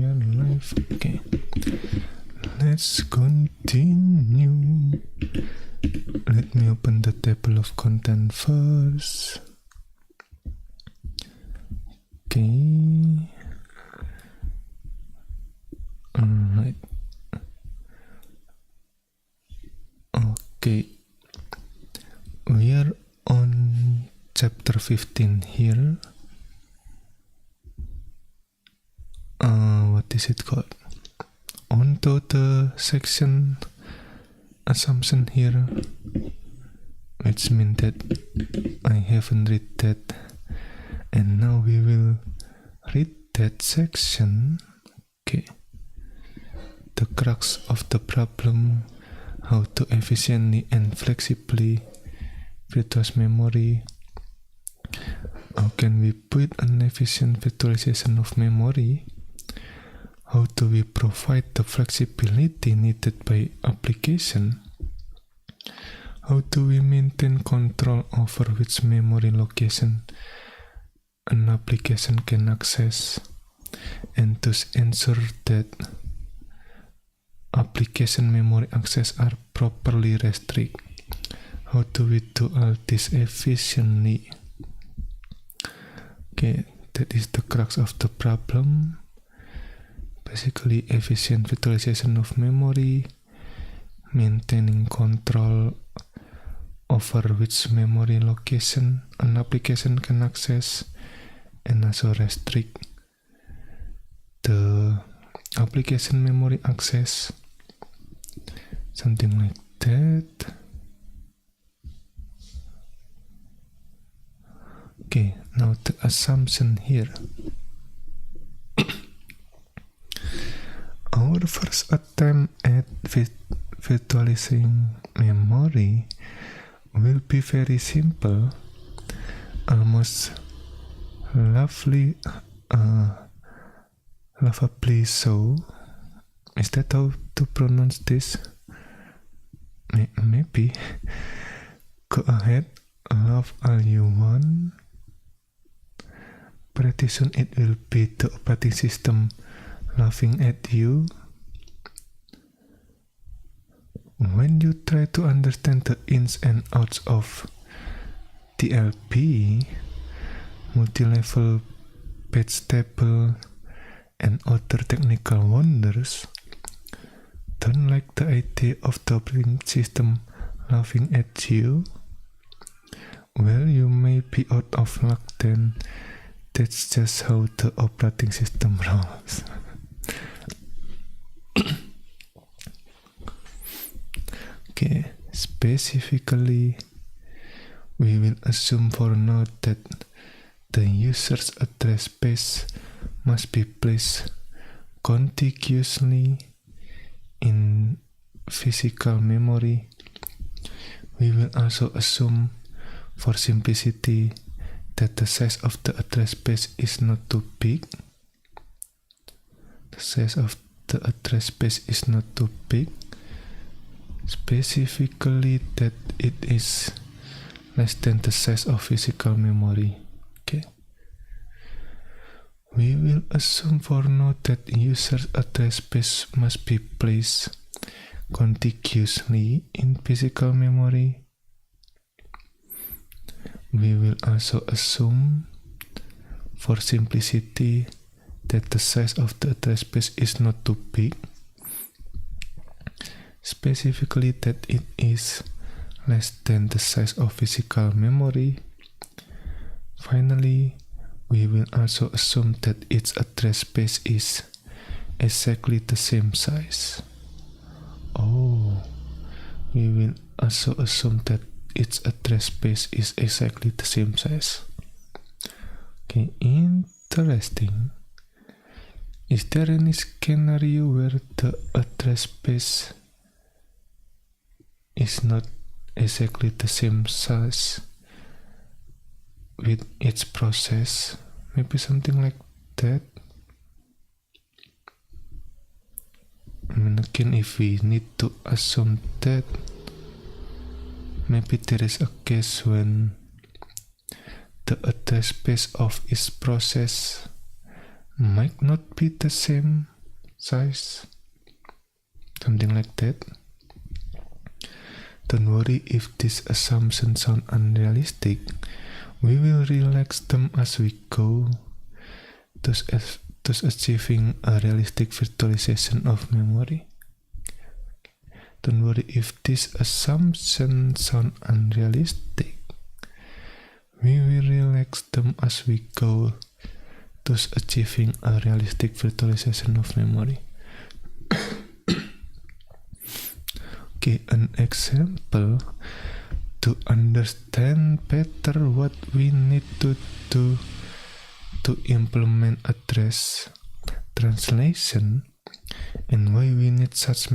are live. Okay, let's continue. Let me open the table of content first. Okay. Alright. Okay. We are on chapter 15 here. What is it called? On to the section assumption here, which means that I haven't read that, and now we will read that section. Okay. The crux of the problem: how to efficiently and flexibly virtualize memory. How can we build an efficient virtualization of memory? How do we provide the flexibility needed by application? How do we maintain control over which memory location an application can access, and thus ensure that application memory access are properly restricted? How do we do all this efficiently? Okay, that is the crux of the problem. Basically, efficient virtualization of memory, maintaining control over which memory location an application can access, and also restrict the application memory access, something like that. Okay, now the assumption here. Our first attempt at virtualizing memory will be very simple, almost lovably so. Is that how to pronounce this? Maybe. Go ahead, love all you want. Pretty soon it will be the operating system laughing at you. When you try to understand the ins and outs of TLB, multi-level page table, and other technical wonders, don't like the idea of the operating system laughing at you? Well, you may be out of luck then. That's just how the operating system rolls. Okay, specifically, we will assume for now that the user's address space must be placed contiguously in physical memory. We will also assume, for simplicity, that the size of the address space is not too big. The size of the address space is not too big. Specifically, that it is less than the size of physical memory. Okay. We will assume for now that user's address space must be placed contiguously in physical memory. We will also assume, for simplicity, that the size of the address space is not too big. Specifically, that it is less than the size of physical memory. Finally, we will also assume that its address space is exactly the same size. Oh, we will also assume that its address space is exactly the same size. Okay, interesting. Is there any scenario where the address space is not exactly the same size with its process? Maybe something like that. I mean, again, if we need to assume that, maybe there is a case when the address space of each process might not be the same size, something like that. Don't worry if these assumptions sound unrealistic. We will relax them as we go, thus achieving a realistic virtualization of memory. Don't worry if these assumptions sound unrealistic. We will relax them as we go, thus achieving a realistic virtualization of memory. Okay, an example to understand better what we need to do to implement address translation and why we need such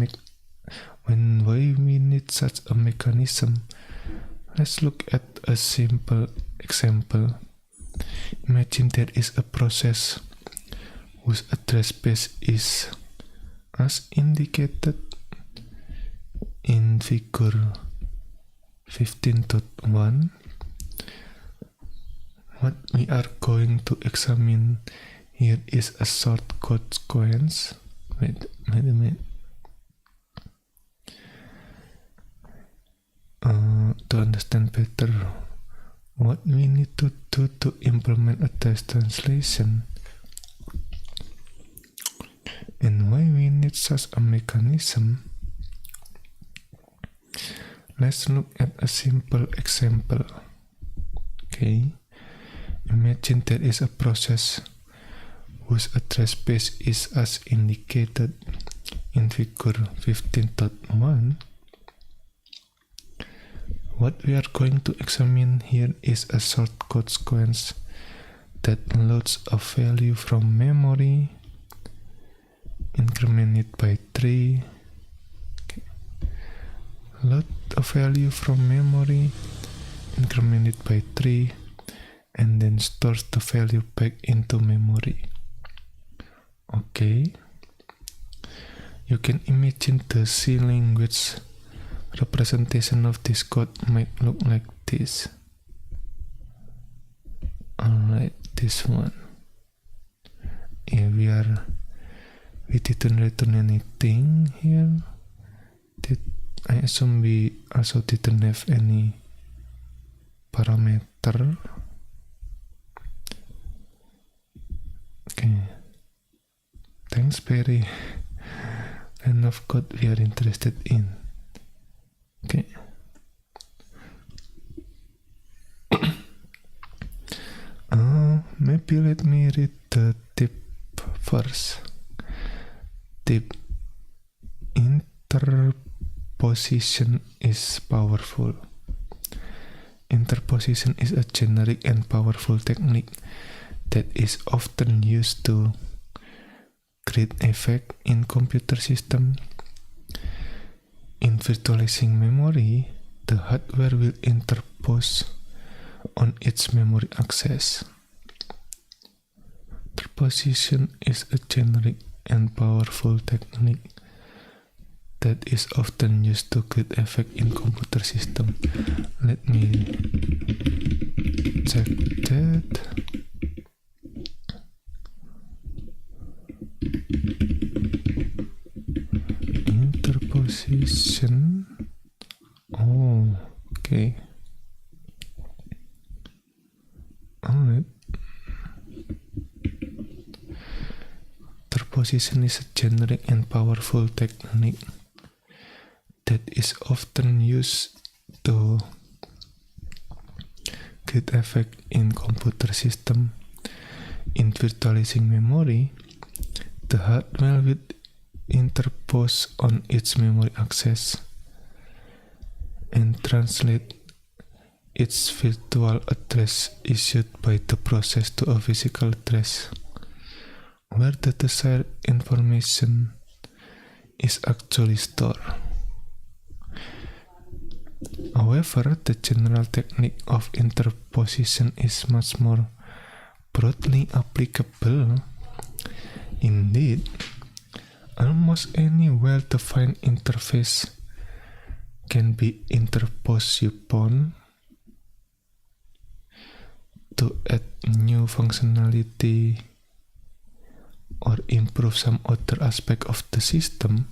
a mechanism. Let's look at a simple example. Imagine there is a process whose address space is as indicated in figure 15.1. What we are going to examine here is a short code sequence. Wait a minute. To understand better what we need to do to implement address translation and why we need such a mechanism, let's look at a simple example. Okay, imagine there is a process whose address space is as indicated in figure 15.1. What we are going to examine here is a short code sequence that loads a value from memory, increment it by 3. Okay. Load a value from memory, increment it by 3, and then stores the value back into memory. Okay. You can imagine the C language representation of this code might look like this. Alright, this one. Yeah, we didn't return anything here. I assume we also didn't have any parameter. Okay. Thanks, Perry. Line of code we are interested in. Okay. Maybe let me read the tip first. Tip: interposition is powerful. Interposition is a generic and powerful technique that is often used to create effect in computer systems. In virtualizing memory, the hardware will interpose on its memory access. Interposition is a generic and powerful technique that is often used to create effect in computer system. Let me check that. Interposition. Oh, okay. Alright. Interposition is a generic and powerful technique that is often used to create effect in computer system. In virtualizing memory, the hardware will interpose on its memory access and translate its virtual address issued by the process to a physical address where the desired information is actually stored. However, the general technique of interposition is much more broadly applicable. Indeed, almost any well-defined interface can be interposed upon to add new functionality or improve some other aspect of the system,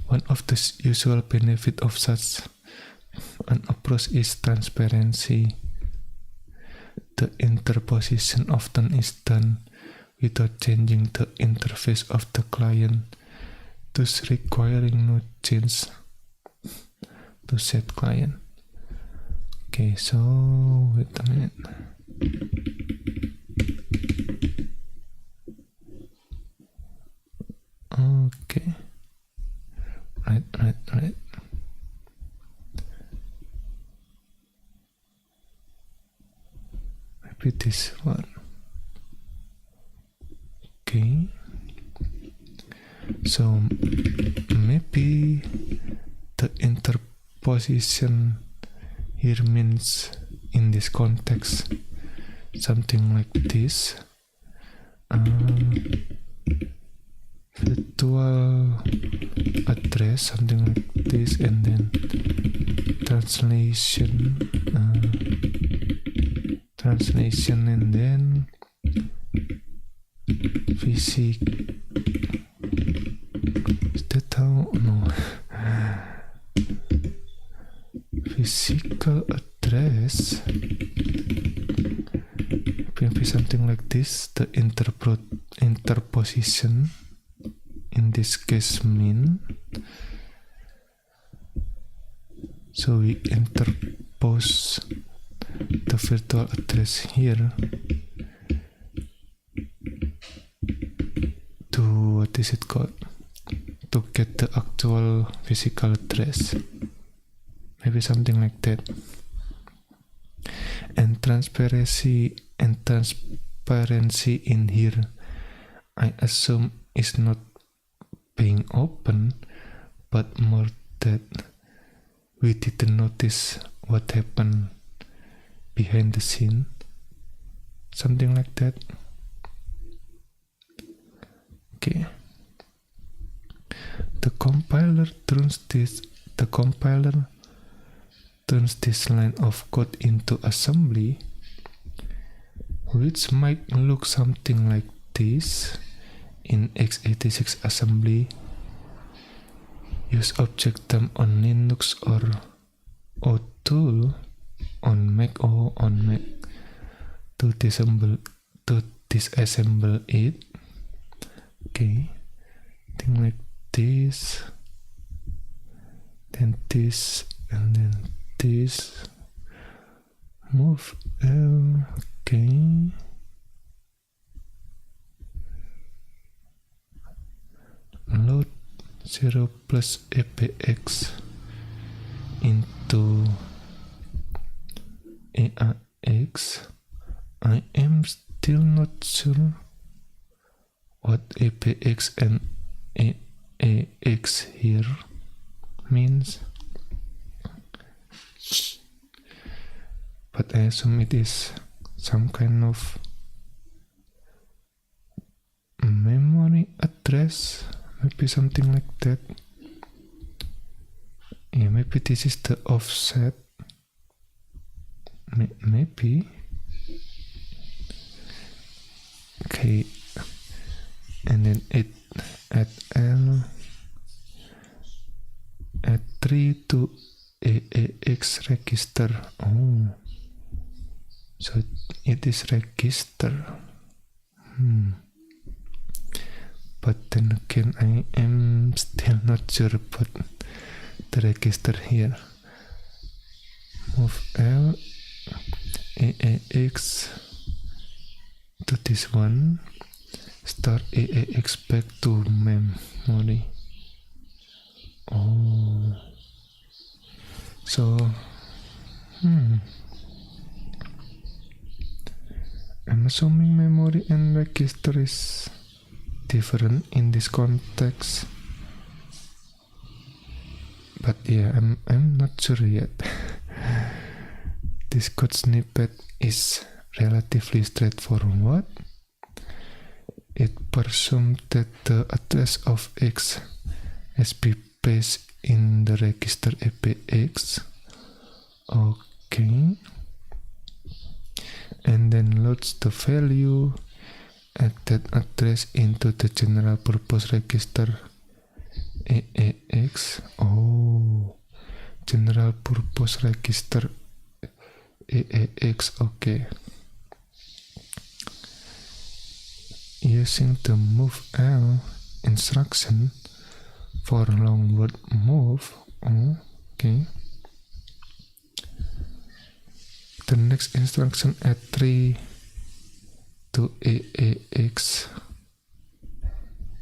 one of the usual benefits of such an approach is transparency. The interposition often is done without changing the interface of the client, thus requiring no change to set client. Okay, so wait a minute. Okay, right. Maybe this one. Okay, so maybe the interposition here means in this context something like this. Virtual address, something like this, and then translation, and then is that how? No. Physical address, maybe something like this. The interposition in this case mean, so we interpose the virtual address here to, what is it called, to get the actual physical address, maybe something like that. And transparency in here, I assume, is not being open, but more that we didn't notice what happened behind the scene, something like that. Okay, the compiler turns this line of code into assembly, which might look something like this. In x86 assembly, use object-temp on Linux or OTool on Mac to disassemble it. Okay, thing like this, then this, and then this. Move L. Okay. Load 0 plus APX into AIX. I am still not sure what APX and AIX here means, but I assume it is some kind of memory address, maybe something like that. Yeah, maybe this is the offset, maybe. Okay, and then it add L, add 3 to AAX register. Oh, so it is register. But then again, I am still not sure about the register here. Move L, AAX to this one, start AAX back to memory. Oh, so I'm assuming memory and register is different in this context, but yeah, I'm not sure yet. This code snippet is relatively straightforward. It presumes that the address of X has been placed in the register APX. Okay, and then loads the value add that address into the general purpose register AAX. Oh, general purpose register AAX. Okay. Using the move L instruction for long word move. Okay. The next instruction, add 3 to AAX.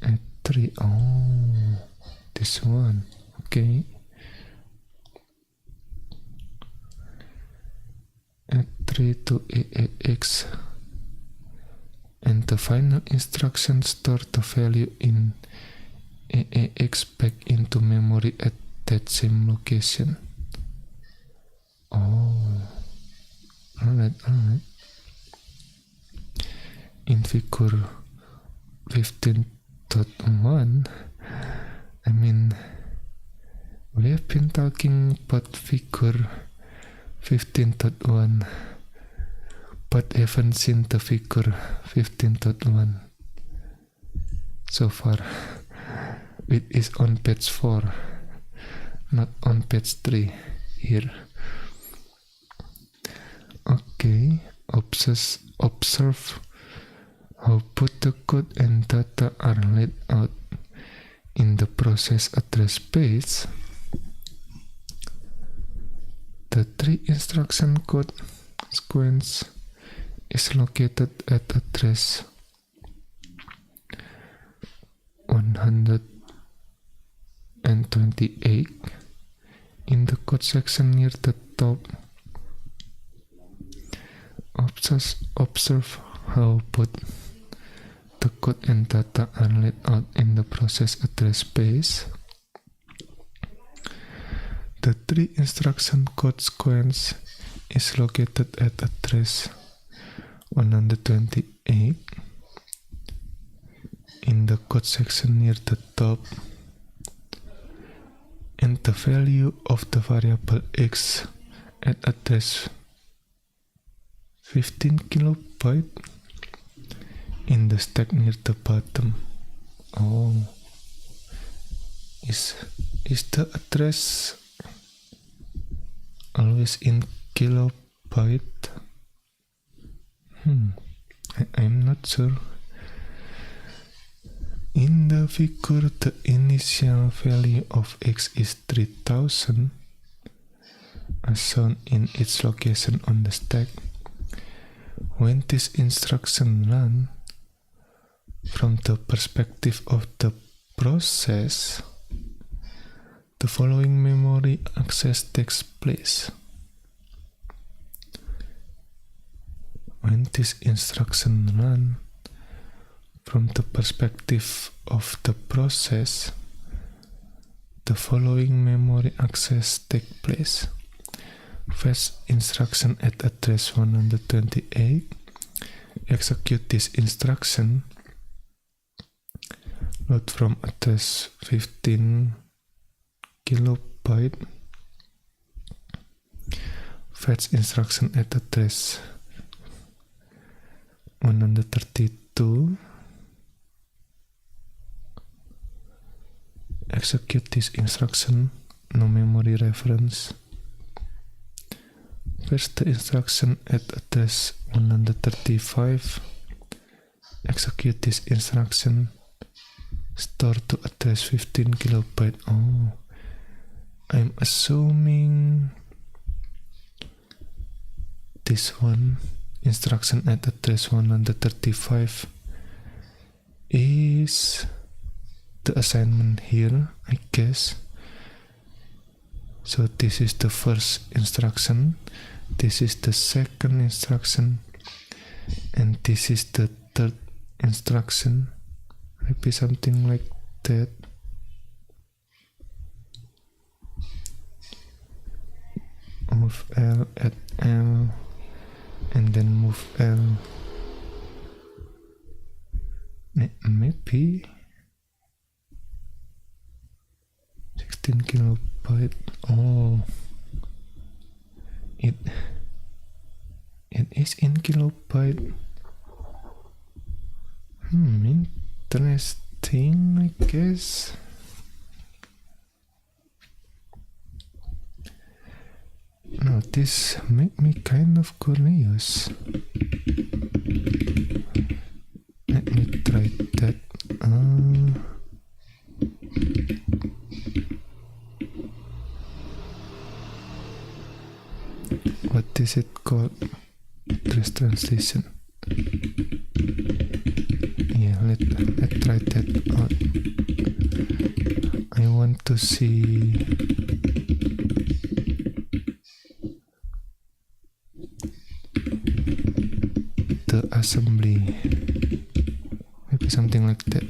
Add 3. Oh, this one. Okay. Add 3 to AAX. And the final instruction, store the value in AAX back into memory at that same location. Oh, alright. In figure 15.1, I mean, we have been talking about figure 15.1, but haven't seen the figure 15.1 so far. It is on page 4, not on page 3 here. Okay, observe how both the code and data are laid out in the process address space. The 3 instruction code sequence is located at address 128 in the code section near the top. Observe how both the code and data are laid out in the process address space. The 3 instruction code sequence is located at address 128 in the code section near the top, and the value of the variable x at address 15 kilobyte in the stack near the bottom. Oh, is the address always in kilobyte? I'm not sure. In the figure, the initial value of x is 3000, as shown in its location on the stack. When this instruction runs, from the perspective of the process, the following memory access takes place. When this instruction runs, from the perspective of the process, the following memory access takes place. Fetch instruction at address 128. Execute this instruction. Load from address 15 kilobyte. Fetch instruction at address 132. Execute this instruction. No memory reference. Fetch the instruction at address 135. Execute this instruction. Store to address 15 kilobyte. Oh, I'm assuming this one, instruction at address 135, is the assignment here, I guess. So this is the first instruction, this is the second instruction, and this is the third instruction. Maybe something like that. Move L at L, and then move L. Maybe 16 kilobyte. Oh, it is in kilobyte. Interesting, I guess. Now this make me kind of curious. Let me try that. What is it called? Trace translation. Yeah, let's try that out. I want to see the assembly. Maybe something like that.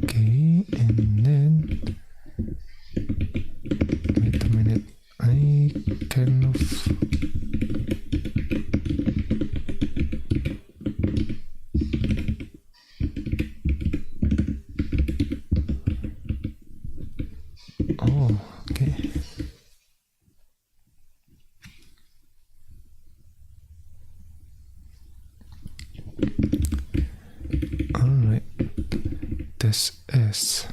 Okay, and then wait a minute. I kind of okay. Alright. This is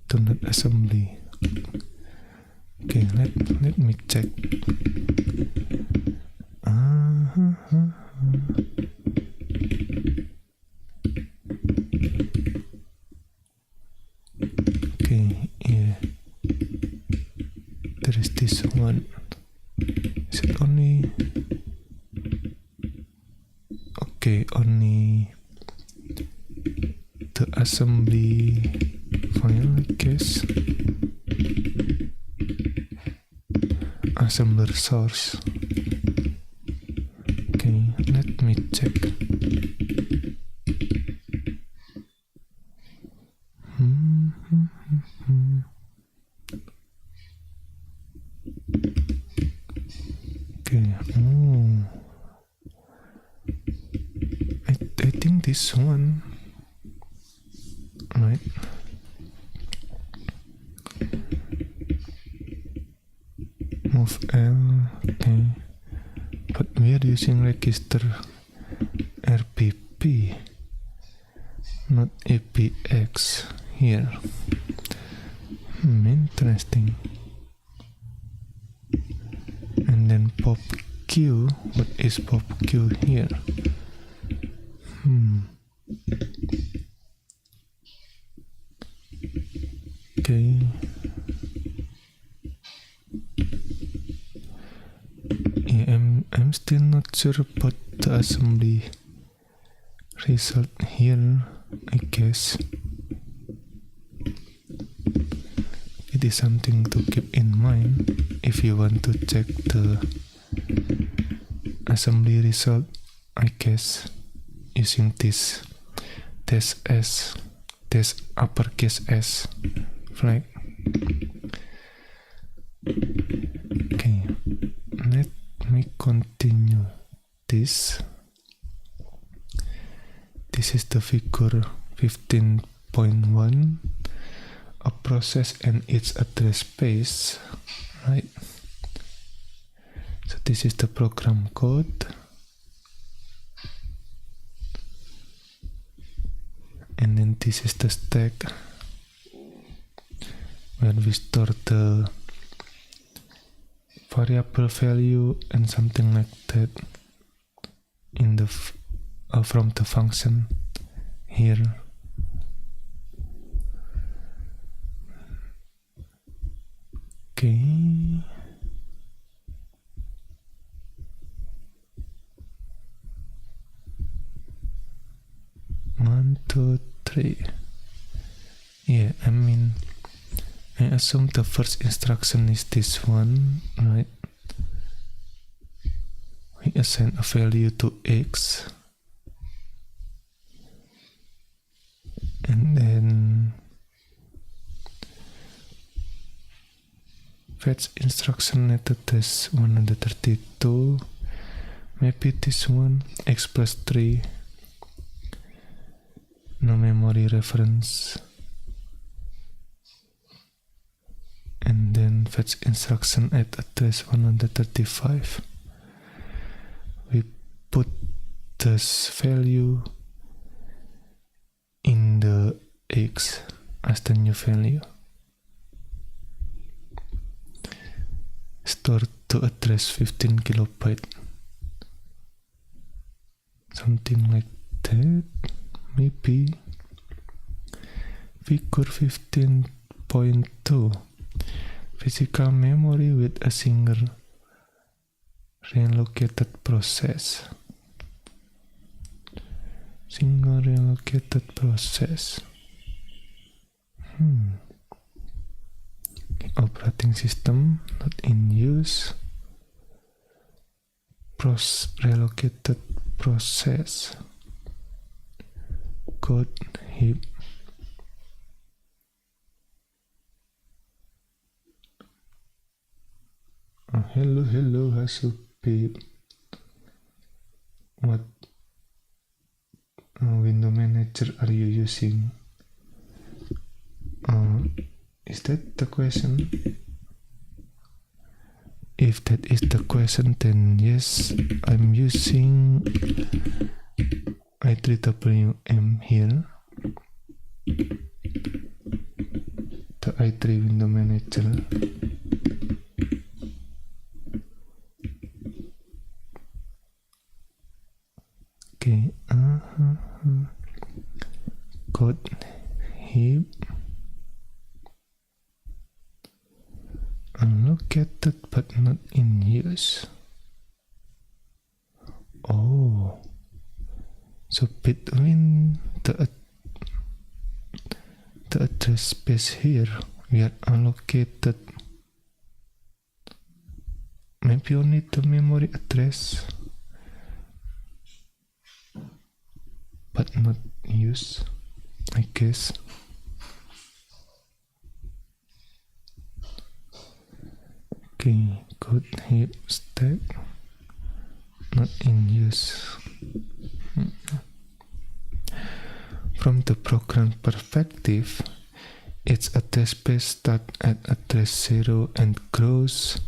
do not assembly. Okay, let me check. Okay, yeah. There is this one. Is it only? Okay, only the assembly file, I guess. Assembler source. Okay, let me check. Okay. I think this one, right? Move L. Okay, but we are using register RPP, not APX here. Interesting. And then pop Q. What is pop Q here? Okay. Yeah, I'm still not sure about the assembly result here, I guess. It is something to keep in mind if you want to check the assembly result, I guess, using this test uppercase S flag. Okay, let me continue this. This is the figure 15.1, a process and its address space, right? So this is the program code, and then this is the stack where we store the variable value and something like that in the from the function here. Okay. One, two, three. Yeah, I mean, I assume the first instruction is this one, right? We assign a value to X, and then fetch instruction method is 132. Maybe this one, X plus 3. No memory reference. And then and fetch instruction at address 135. We put this value in the X as the new value. Store to address 15 kilobyte. Something like that, maybe. Figure 15.2. Physical memory with a single relocated process. Single relocated process. Operating system not in use. Relocated process. Code heap. Hello, Hasupi. What window manager are you using? Is that the question? If that is the question, then yes, I'm using i3WM here. The i3 window manager. Okay, code heap unlocated but not in use. Oh, so between the address space here we are allocated maybe only the memory address, but not use, I guess. Okay, code heap stack not in use. From the program perspective, its address space starts at address 0 and grows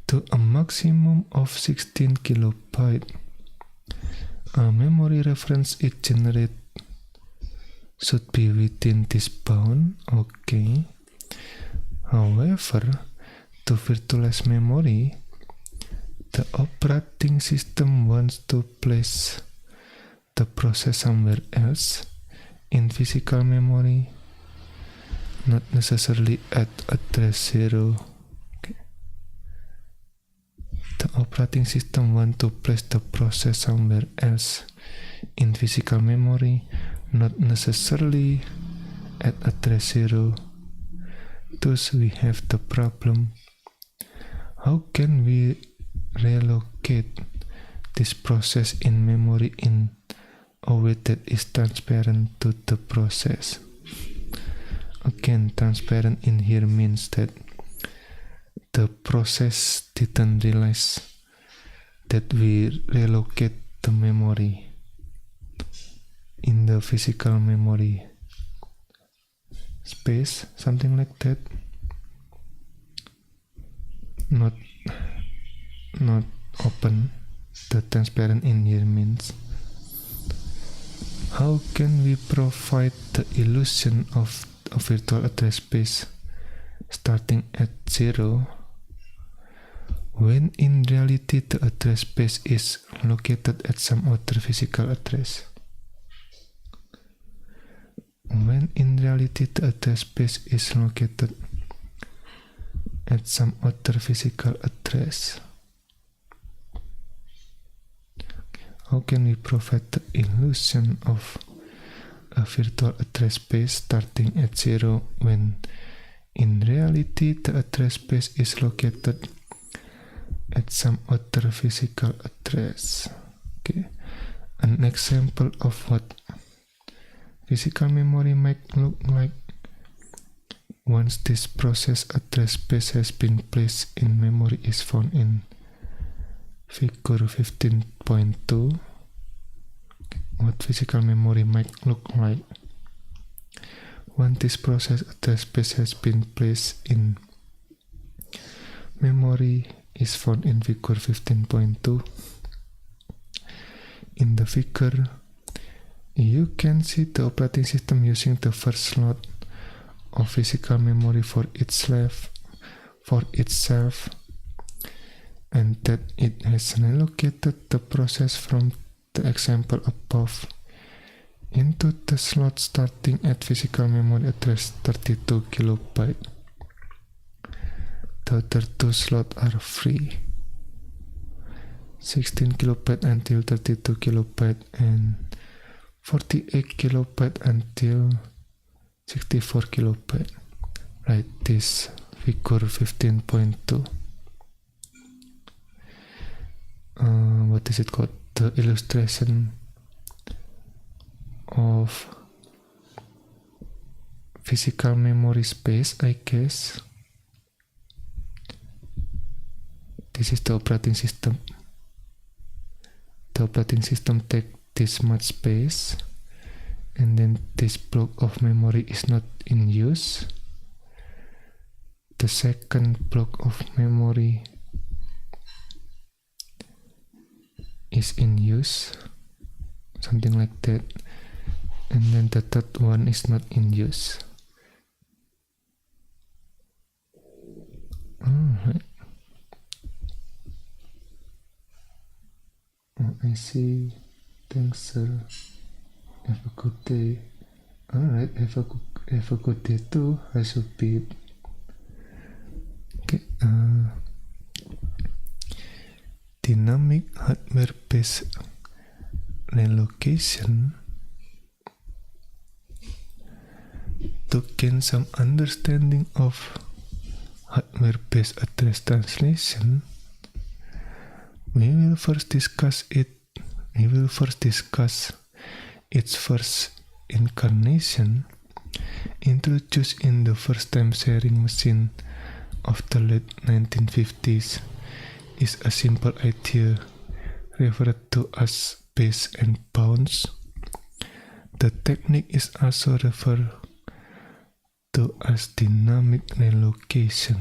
to a maximum of 16 kilobyte. A memory reference it generates should be within this bound. Okay. However, to virtualize memory, the operating system wants to place the process somewhere else in physical memory, not necessarily at address 0. Okay. The operating system wants to place the process somewhere else in physical memory, not necessarily at address 0. Thus we have the problem. How can we relocate this process in memory in a way that is transparent to the process? Again, transparent in here means that the process didn't realize that we relocate the memory in the physical memory space, something like that. Not open. The transparent in here means how can we provide the illusion of a virtual address space starting at 0 when in reality the address space is located at some other physical address. When in reality the address space is located at some other physical address. How can we provide the illusion of a virtual address space starting at 0 when in reality the address space is located at some other physical address? Okay, an example of what physical memory might look like once this process address space has been placed in memory is found in figure 15.2. What physical memory might look like once this process address space has been placed in memory is found in figure 15.2. In the figure, you can see the operating system using the first slot of physical memory for itself, and that it has allocated the process from the example above into the slot starting at physical memory address 32 kilobyte. The other two slots are free, 16 kilobyte until 32 kilobyte and 48 kilobyte until 64 kilobyte. Right, this figure 15.2. What is it called? The illustration of physical memory space, I guess. This is the operating system. The operating system takes this much space, and then this block of memory is not in use. The second block of memory is in use, something like that, and then the third one is not in use. Alright. I see. Thanks, sir. Have a good day. Alright, have a good day too. I should be. Okay. Dynamic hardware-based relocation. To gain some understanding of hardware-based address translation, we will first discuss its first incarnation, introduced in the first time sharing machine of the late 1950s, is a simple idea referred to as base and bounds. The technique is also referred to as dynamic relocation.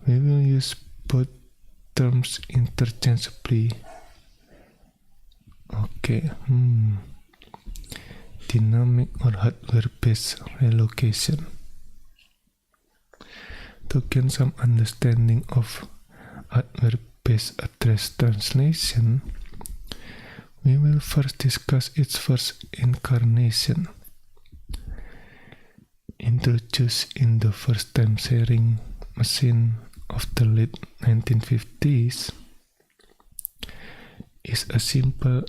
We will use both terms interchangeably. Okay. Dynamic or hardware-based relocation. To gain some understanding of hardware-based address translation, we will first discuss its first incarnation, introduced in the first time sharing machine of the late 1950s, is a simple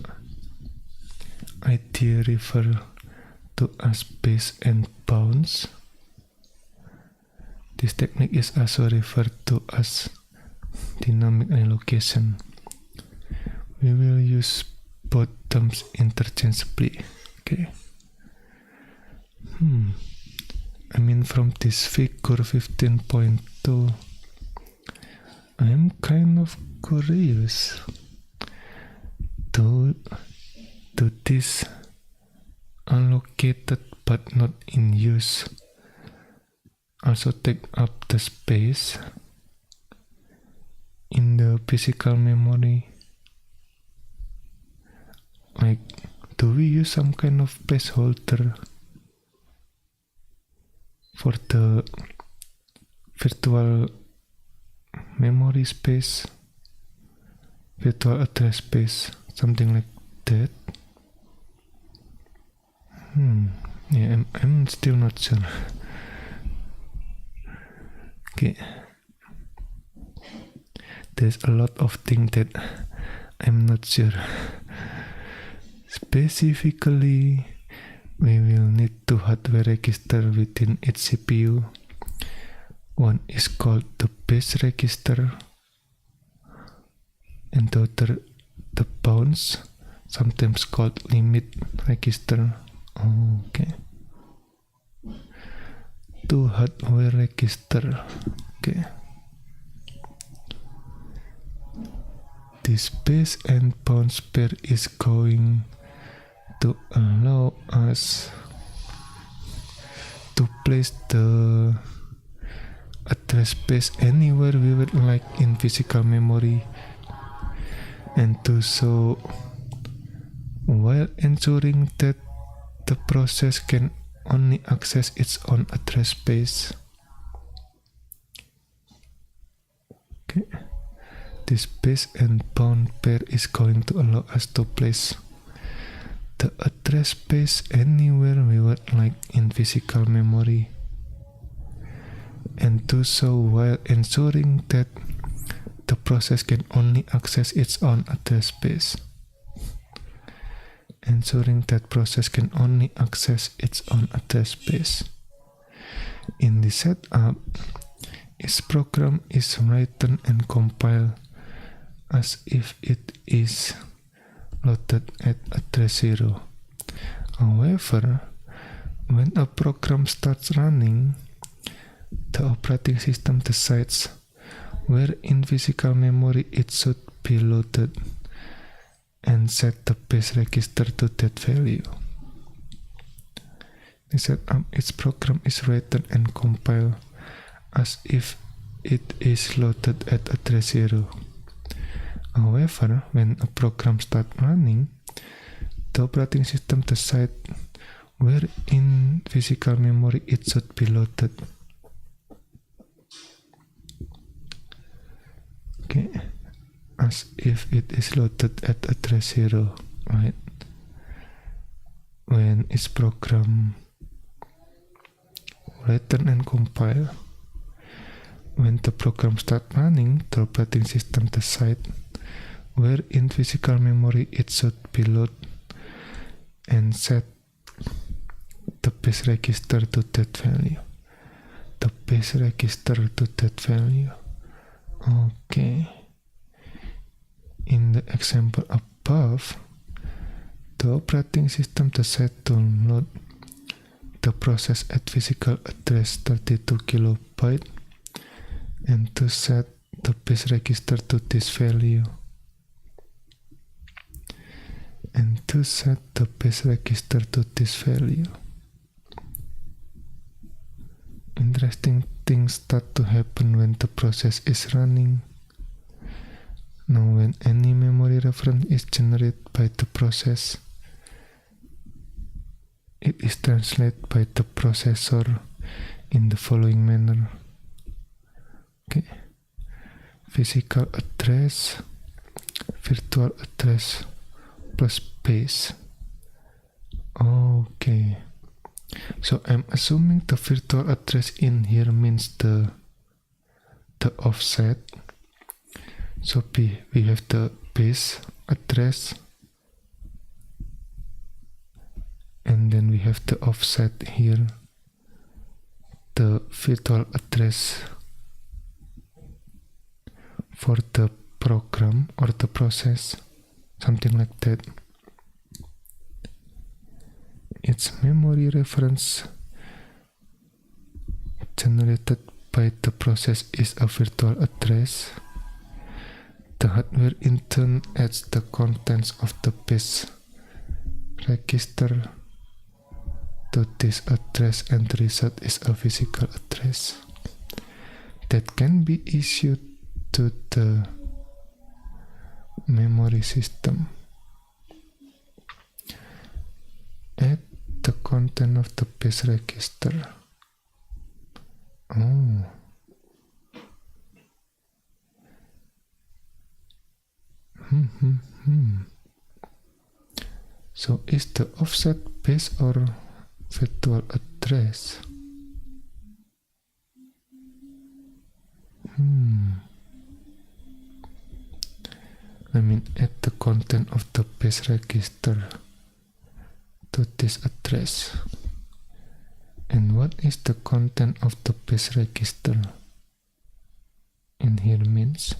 idea referred to as base and bounds. This technique is also referred to as dynamic relocation. We will use both terms interchangeably. Okay. From this figure 15.2, I am kind of curious. Do this allocated but not in use also take up the space in the physical memory? Like, do we use some kind of placeholder for the virtual memory space, virtual address space, something like that? Yeah, I'm still not sure. Okay. There's a lot of things that I'm not sure. Specifically, we will need two hardware registers within each CPU. One is called the base register, and the other the bounds, sometimes called limit register. Okay. Two hardware register. Okay. This base and bounds pair is going to allow us to place the address space anywhere we would like in physical memory, and do so while ensuring that the process can only access its own address space. Okay. This base and bound pair is going to allow us to place the address space anywhere we would like in physical memory, and do so while ensuring that the process can only access its own address space. Ensuring that process can only access its own address space. In the setup, each program is written and compiled as if it is loaded at address 0. However, when a program starts running, the operating system decides where in physical memory it should be loaded and set the base register to that value. The setup, its program is written and compiled as if it is loaded at address 0. However, when a program starts running, the operating system decides where in physical memory it should be loaded. Okay, as if it is loaded at address 0, right? When its program written and compiled. When the program starts running, the operating system decides where in physical memory it should be loaded and set the base register to that value. The base register to that value. Okay. In the example above, the operating system decides to load the process at physical address 32 kilobyte and to set the base register to this value. And to set the base register to this value. Interesting things start to happen when the process is running. Now, when any memory reference is generated by the process, it is translated by the processor in the following manner. Okay. Physical address, virtual address plus base. Okay. So I'm assuming the virtual address in here means the offset. So we have the base address, and then we have the offset here, the virtual address for the program or the process, something like that. Its memory reference generated by the process is a virtual address. The hardware in turn adds the contents of the base register to this address, and the result is a physical address that can be issued to the memory system. Add the content of the base register. Oh. So is the offset base or virtual address? I mean, add the content of the base register to this address. And what is the content of the base register in here means?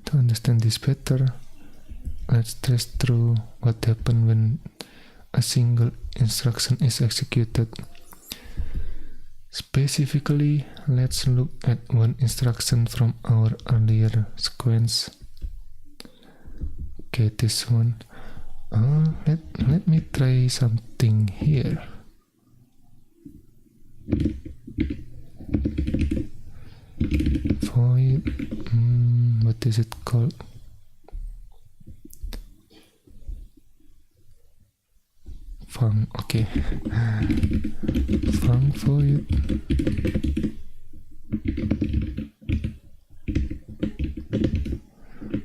To understand this better, let's trace through what happens when a single instruction is executed. Specifically, let's look at one instruction from our earlier sequence. Okay, this one. Let me try something here. void, what is it called? Func, okay. Func void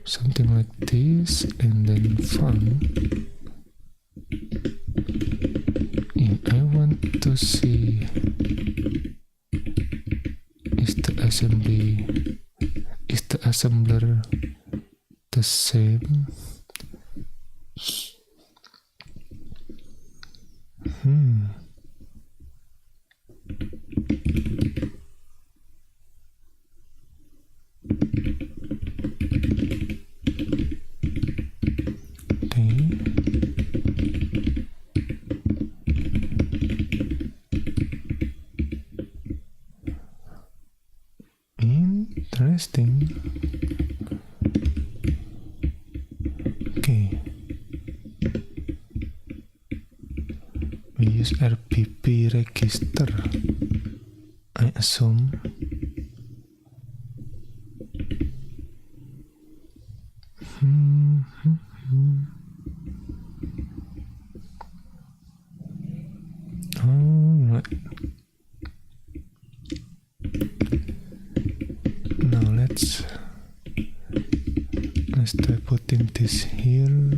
something like this, and then func. Yeah, I want to see is the assembler the same? Interesting. Okay. We use RPP register, I assume. Alright. Now let's try putting this here.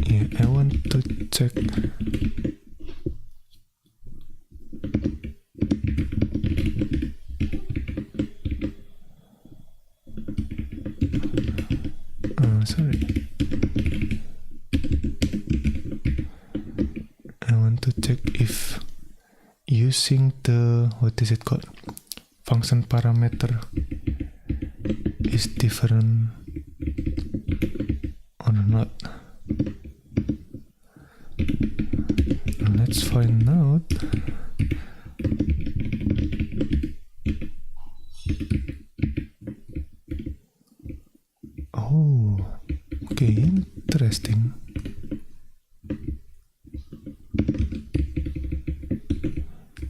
Yeah, I want to check sorry. I want to check if using the, what is it called, function parameter is different or not. Let's find out. Oh, okay, interesting.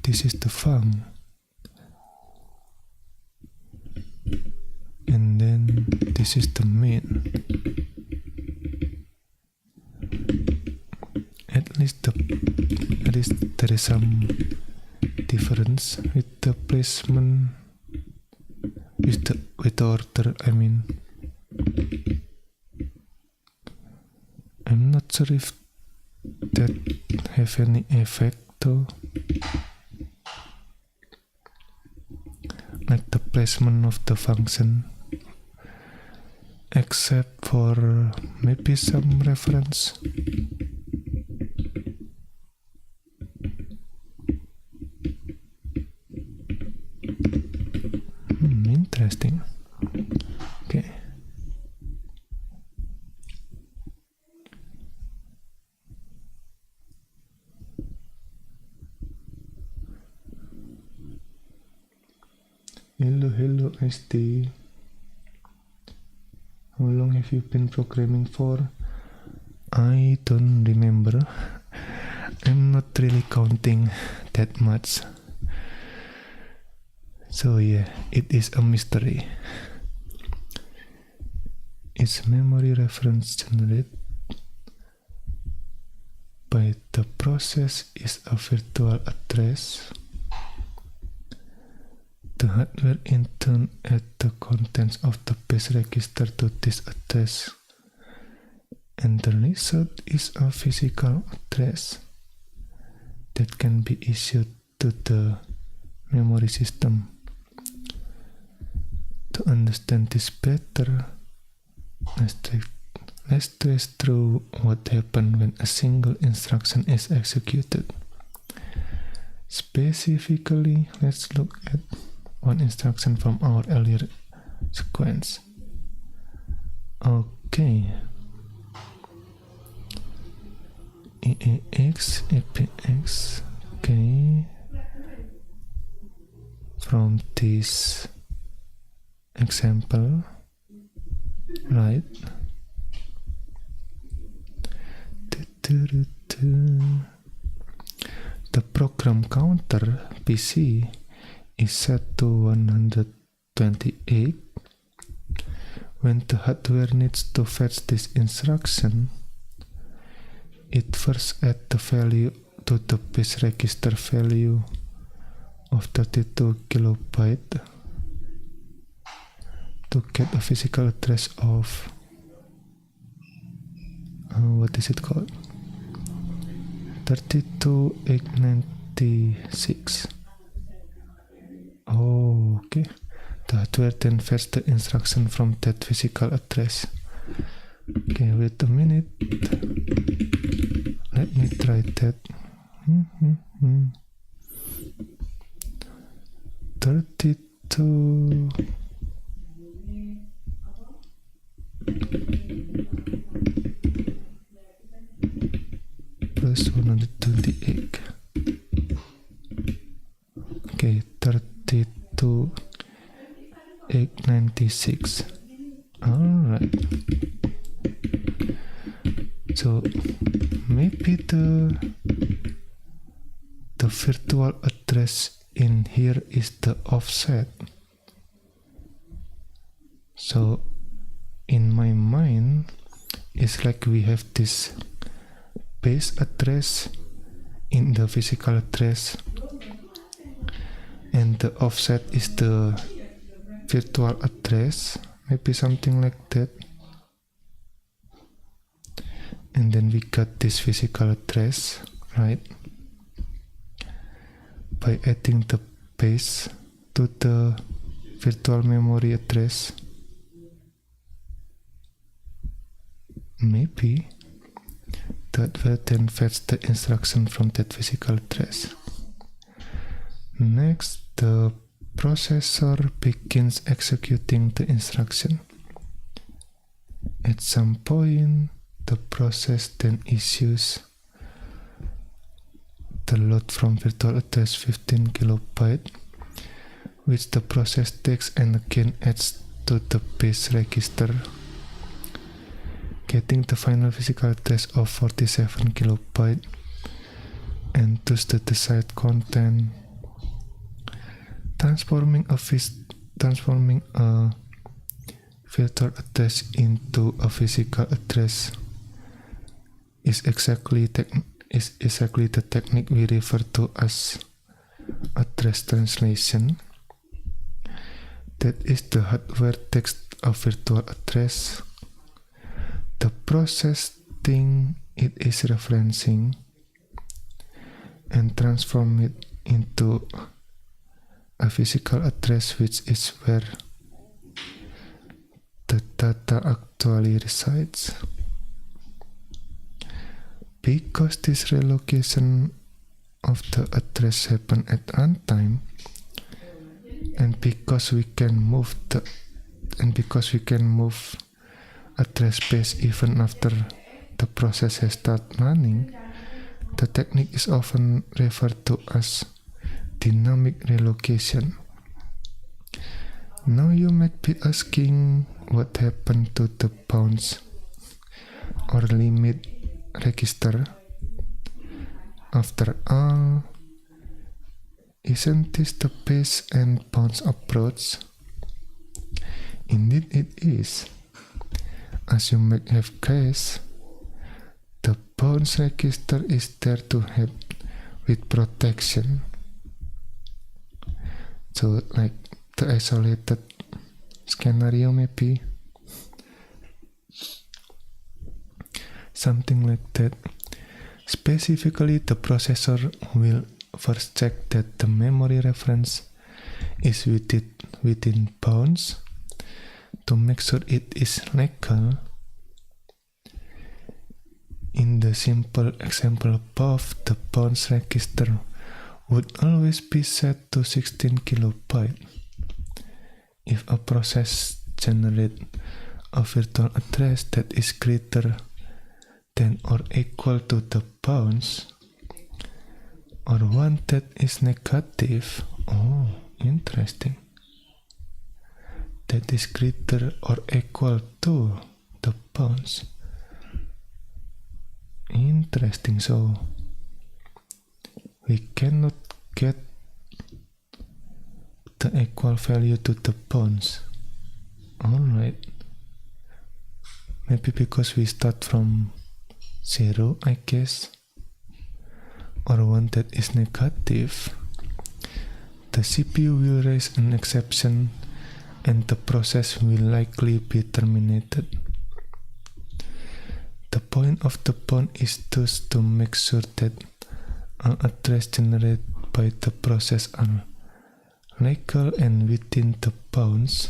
This is the func, and then this is the main. At least there is some difference with the placement, with the order. I mean, I'm not sure if that have any effect though. Like the placement of the function, except for maybe some reference. Interesting. Okay. Hello, SD. How long have you been programming for? I don't remember. I'm not really counting that much. So yeah, it is a mystery. Is memory reference generated by the process is a virtual address. The hardware in turn adds the contents of the base register to this address, and the result is a physical address that can be issued to the memory system. To understand this better, let's trace through what happens when a single instruction is executed. Specifically, let's look at one instruction from our earlier sequence. Okay. EAX, EPX. Okay. From this example, right? the program counter PC is set to 128. When the hardware needs to fetch this instruction, it first adds the value to the base register value of 32 kilobyte to get a physical address of what is it called? 32896. Oh, okay. The hardware then fetch the instruction from that physical address. Okay, wait a minute. Let me try that. 32 plus 128. Okay, 32896. Alright. So maybe the virtual address in here is the offset. So in my mind, it's like we have this base address in the physical address, and the offset is the virtual address, maybe something like that. And then we got this physical address, right? By adding the base to the virtual memory address. Maybe that will then fetch the instruction from that physical address. Next, the processor begins executing the instruction. At some point, the process then issues the load from virtual address 15 kilobyte, which the process takes and again adds to the base register, getting the final physical address of 47 kilobyte, and thus the desired content. Transforming a virtual address into a physical address is exactly the technique we refer to as address translation. That is, the hardware takes a virtual address, the process thing it is referencing, and transform it into a physical address, which is where the data actually resides. Because this relocation of the address happen at runtime, and because we can move address space even after the process has started running, the technique is often referred to as dynamic relocation. Now you might be asking what happened to the bounce or limit register. After all, isn't this the base and bounce approach? Indeed it is. As you might have guessed, the bounce register is there to help with protection. So like the isolated scenario, maybe something like that. Specifically, the processor will first check that the memory reference is within bounds to make sure it is legal. In the simple example above, the bounce register would always be set to 16 kilobyte. If a process generates a virtual address that is greater than or equal to the bounds, or one that is negative, oh, interesting, that is greater or equal to the bounds. Interesting. So we cannot get the equal value to the bounds. Alright. Maybe because we start from 0, I guess, or one that is negative. The CPU will raise an exception and the process will likely be terminated. The point of the bound is thus to make sure that all addresses generated by the process are legal and within the bounds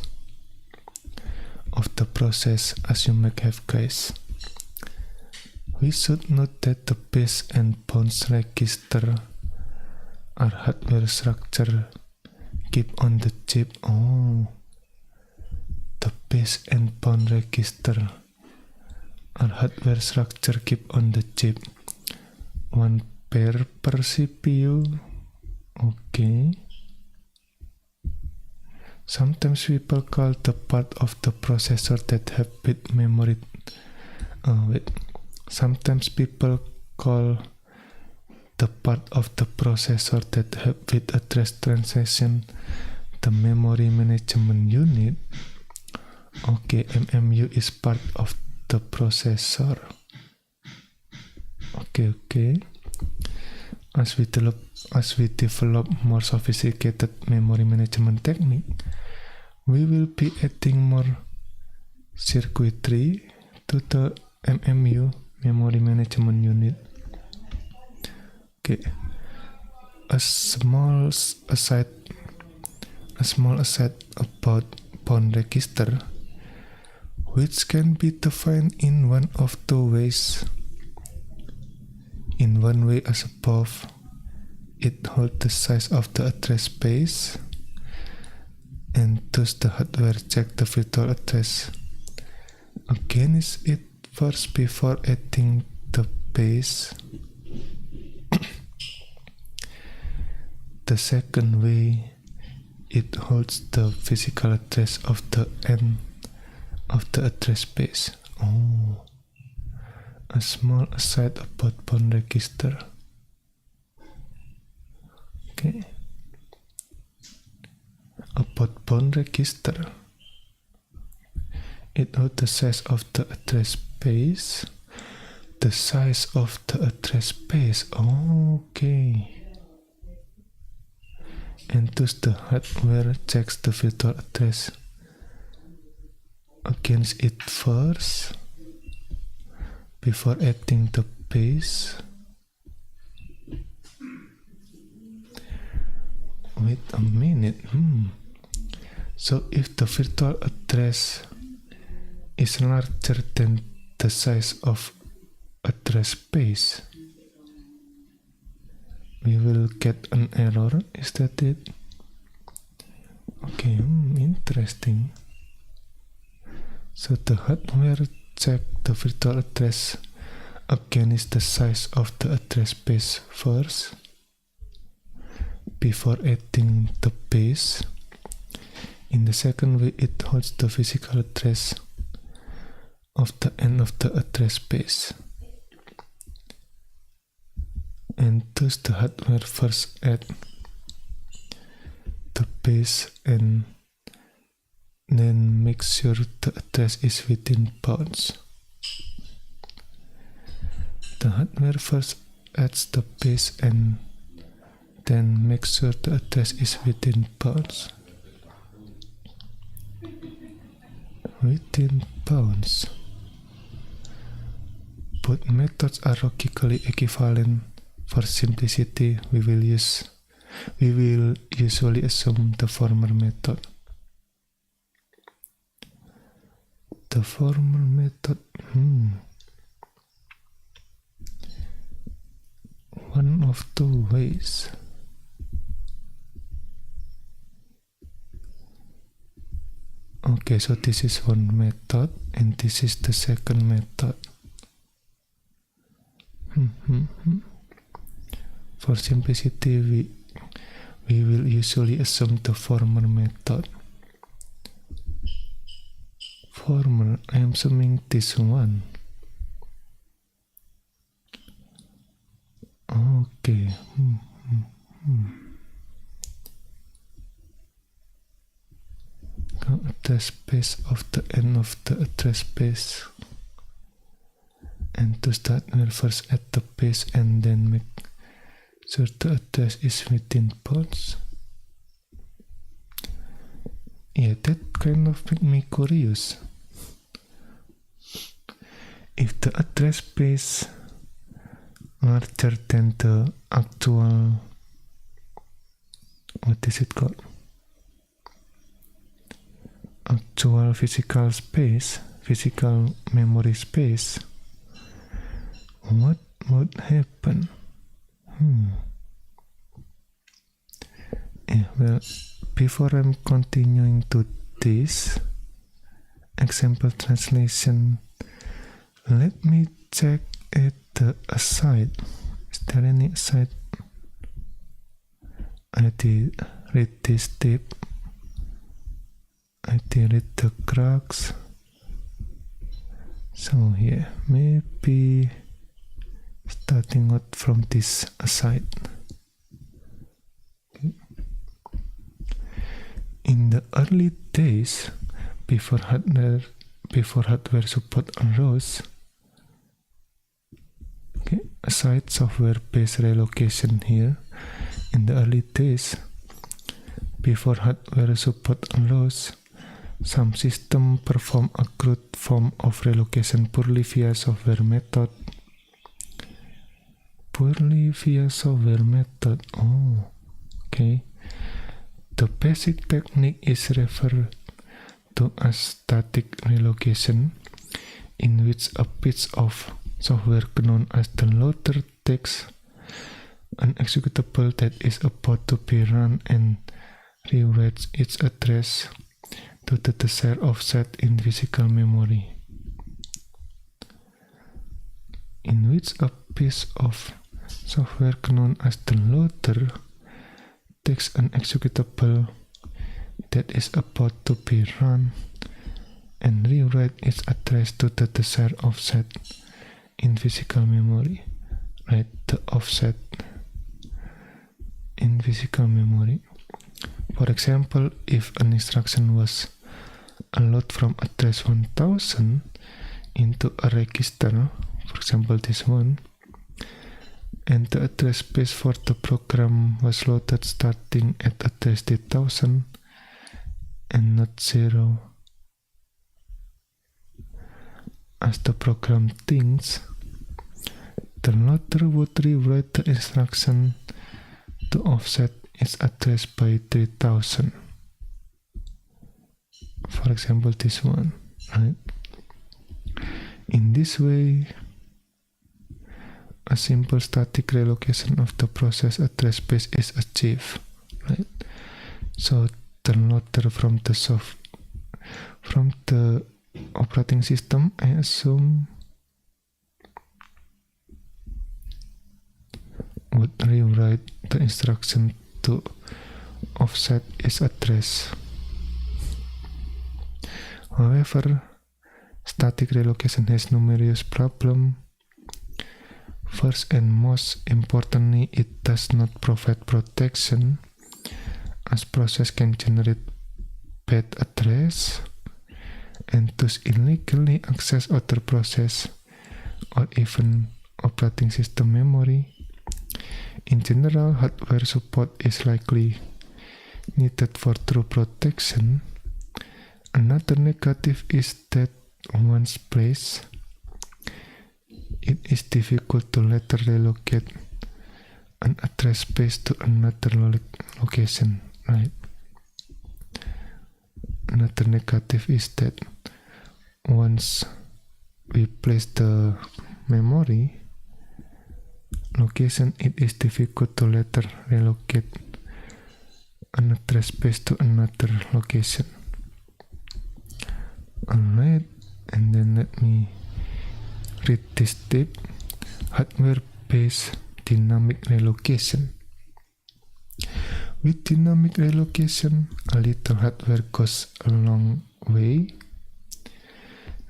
of the process, as you might have guessed. We should note that the base and bounds register are hardware structure keep on the chip. Oh, the base and bound register are hardware structure keep on the chip. One pair per CPU. Okay. Sometimes people call the part of the processor that have bit memory. Sometimes people call the part of the processor that have bit address transaction the memory management unit. Okay, MMU is part of the processor. Okay. As we develop more sophisticated memory management technique, we will be adding more circuitry to the MMU, memory management unit. Okay, a small aside about bound register, which can be defined in one of two ways. In one way as above, it holds the size of the address space, and thus the hardware checks the virtual address against it first before adding the base. The second way, it holds the physical address of the end of the address space. Oh. A small aside about bound register. Okay. About bound register, it holds the size of the address space. The size of the address space. Okay. And thus the hardware checks the virtual address against it first before adding the base. Wait a minute. So if the virtual address is larger than the size of address space, we will get an error. Is that it? Okay, interesting. So the hardware check the virtual address against the size of the address space first before adding the base. In the second way, it holds the physical address of the end of the address space, and thus the hardware first add the base and then make sure the address is within bounds. The hardware first adds the base and then make sure the address is within bounds. Within bounds. Both methods are logically equivalent. For simplicity, we will usually assume the former method. The former method, one of two ways. Okay, so this is one method and this is the second method. For simplicity, we will usually assume the former method. Former, I am assuming this one. Okay. address space of the end of the address space. And to start, we'll first add the base and then make sure the address is within ports. Yeah, that kind of make me curious. If the address space larger than the actual, what is it called? Actual physical space, physical memory space, what would happen? Yeah, well, before I'm continuing to this example translation, let me check at the aside. Is there any aside? I did read this tip. I did read the crux. So yeah, maybe starting out from this aside. Okay. In the early days, before hardware support arose, okay, aside software-based relocation here, in the early days, before hardware support arose, some systems perform a crude form of relocation poorly via software method. Oh, okay. The basic technique is referred to as static relocation, in which a piece of software known as the loader takes an executable that is about to be run and rewrites its address to the desired offset in physical memory. In which a piece of software known as the loader takes an executable that is about to be run and rewrite its address to the desired offset in physical memory. Right, the offset in physical memory. For example, if an instruction was a load from address 1000 into a register, for example this one, and the address space for the program was loaded starting at address 3000 and not 0, as the program thinks, the loader would rewrite the instruction to offset its address by 3000. For example, this one, right? In this way, a simple static relocation of the process address space is achieved, right? So the loader from the operating system, I assume, would rewrite the instruction to offset its address. However, static relocation has numerous problems. First and most importantly, it does not provide protection, as process can generate bad address and thus illegally access other process or even operating system memory. In general, hardware support is likely needed for true protection. Another negative is that once placed, it is difficult to later relocate an address space to another location, right? Another negative is that once we place the memory location, it is difficult to later relocate an address space to another location. Alright, and then let me read this tip. Hardware-based dynamic relocation. With dynamic relocation, a little hardware goes a long way.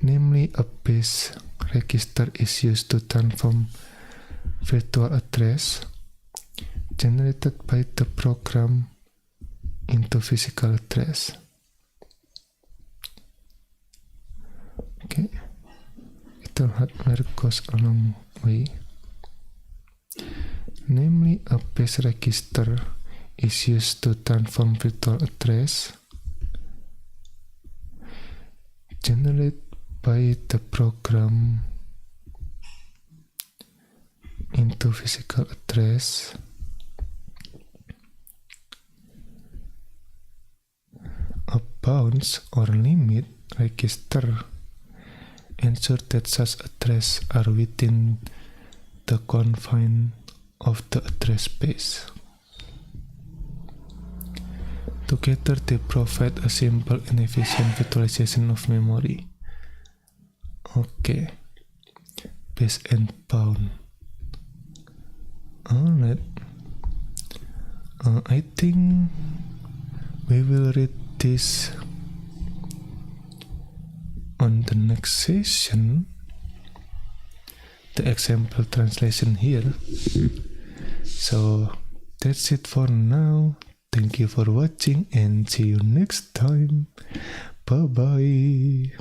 Namely, a base register is used to transform virtual address generated by the program into physical address. digital hardware goes a long way. Namely, a base register is used to transform virtual address generated by the program into physical address. A bounds or limit register ensure that such addresses are within the confines of the address space. Together, they provide a simple and efficient visualization of memory. Okay, base and bound. Alright, I think we will read this on the next session, the example translation here. So that's it for now. Thank you for watching and see you next time. Bye bye.